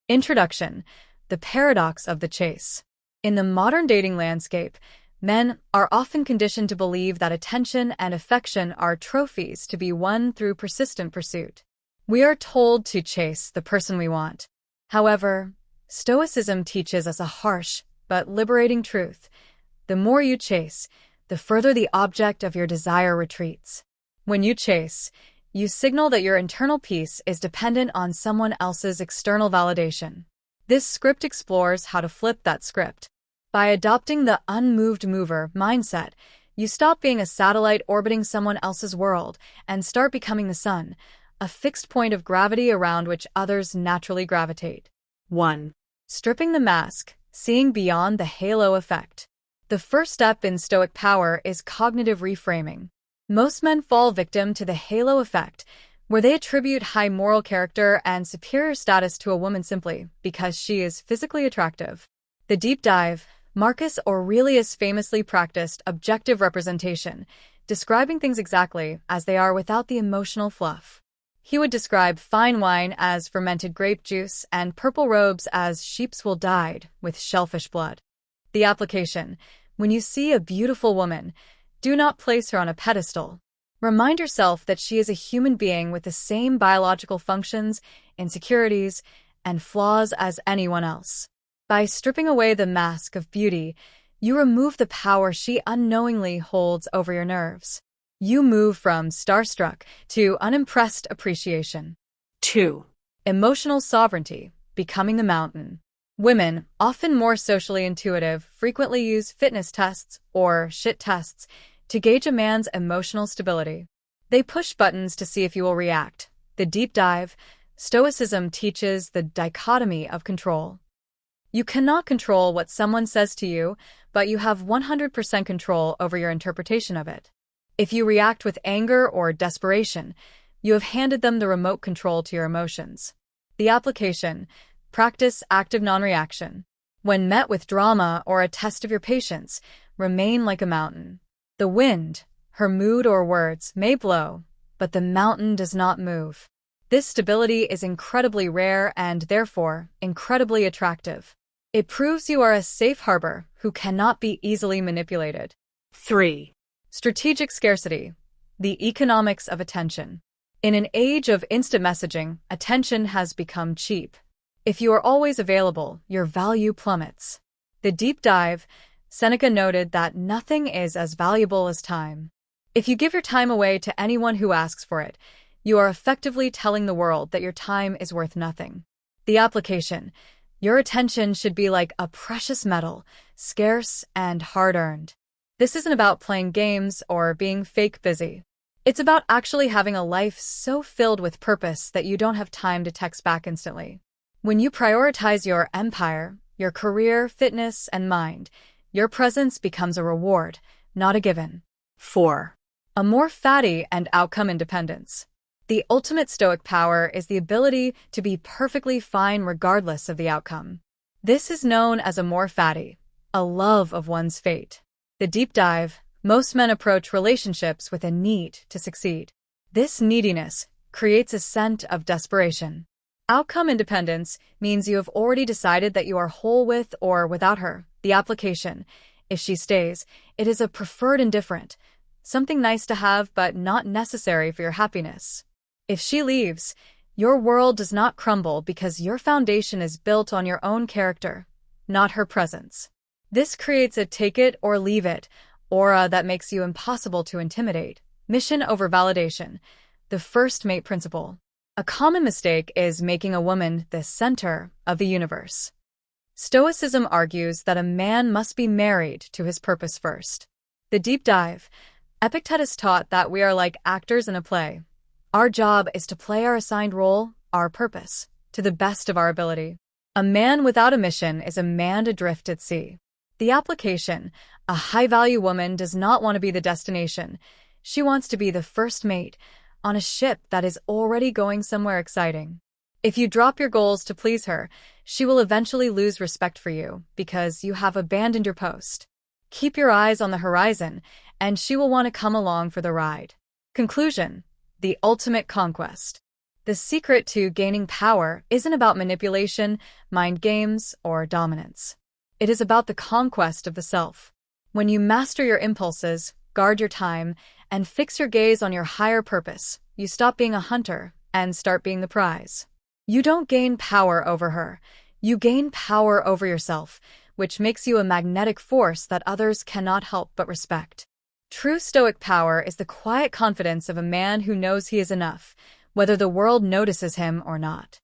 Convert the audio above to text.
Introduction: the paradox of the chase. In the modern dating landscape, men are often conditioned to believe that attention and affection are trophies to be won through persistent pursuit. We are told to chase the person we want. However, Stoicism teaches us a harsh but liberating truth. The more you chase, the further the object of your desire retreats. When you chase, you signal that your internal peace is dependent on someone else's external validation. This script explores how to flip that script. By adopting the unmoved mover mindset, you stop being a satellite orbiting someone else's world and start becoming the sun, a fixed point of gravity around which others naturally gravitate. 1. Stripping the mask, seeing beyond the halo effect. The first step in Stoic power is cognitive reframing. Most men fall victim to the halo effect, where they attribute high moral character and superior status to a woman simply because she is physically attractive. The deep dive: Marcus Aurelius famously practiced objective representation, describing things exactly as they are without the emotional fluff. He would describe fine wine as fermented grape juice and purple robes as sheep's wool dyed with shellfish blood. The application: when you see a beautiful woman, do not place her on a pedestal. Remind yourself that she is a human being with the same biological functions, insecurities, and flaws as anyone else. By stripping away the mask of beauty, you remove the power she unknowingly holds over your nerves. You move from starstruck to unimpressed appreciation. 2. Emotional sovereignty, becoming the mountain. Women, often more socially intuitive, frequently use fitness tests or shit tests to gauge a man's emotional stability. They push buttons to see if you will react. The deep dive: Stoicism teaches the dichotomy of control. You cannot control what someone says to you, but you have 100% control over your interpretation of it. If you react with anger or desperation, you have handed them the remote control to your emotions. The application: practice active non-reaction. When met with drama or a test of your patience, remain like a mountain. The wind, her mood or words, may blow, but the mountain does not move. This stability is incredibly rare and, therefore, incredibly attractive. It proves you are a safe harbor who cannot be easily manipulated. 3. Strategic scarcity, the economics of attention. In an age of instant messaging, attention has become cheap. If you are always available, your value plummets. The deep dive: Seneca noted that nothing is as valuable as time. If you give your time away to anyone who asks for it, you are effectively telling the world that your time is worth nothing. The application: your attention should be like a precious metal, scarce and hard-earned. This isn't about playing games or being fake busy. It's about actually having a life so filled with purpose that you don't have time to text back instantly. When you prioritize your empire, your career, fitness, and mind, your presence becomes a reward, not a given. 4. Amor fati and outcome independence. The ultimate Stoic power is the ability to be perfectly fine regardless of the outcome. This is known as amor fati, a love of one's fate. The deep dive: most men approach relationships with a need to succeed. This neediness creates a scent of desperation. Outcome independence means you have already decided that you are whole with or without her. The application: if she stays, it is a preferred indifferent, something nice to have but not necessary for your happiness. If she leaves, your world does not crumble because your foundation is built on your own character, not her presence. This creates a take it or leave it aura that makes you impossible to intimidate. Mission over validation, the first mate principle. A common mistake is making a woman the center of the universe. Stoicism argues that a man must be married to his purpose first. The deep dive: Epictetus taught that we are like actors in a play. Our job is to play our assigned role, our purpose, to the best of our ability. A man without a mission is a man adrift at sea. The application: a high-value woman does not want to be the destination. She wants to be the first mate on a ship that is already going somewhere exciting. If you drop your goals to please her, she will eventually lose respect for you because you have abandoned your post. Keep your eyes on the horizon, and she will want to come along for the ride. Conclusion: the ultimate conquest. The secret to gaining power isn't about manipulation, mind games, or dominance. It is about the conquest of the self. When you master your impulses, guard your time, and fix your gaze on your higher purpose, you stop being a hunter and start being the prize. You don't gain power over her. You gain power over yourself, which makes you a magnetic force that others cannot help but respect. True Stoic power is the quiet confidence of a man who knows he is enough, whether the world notices him or not.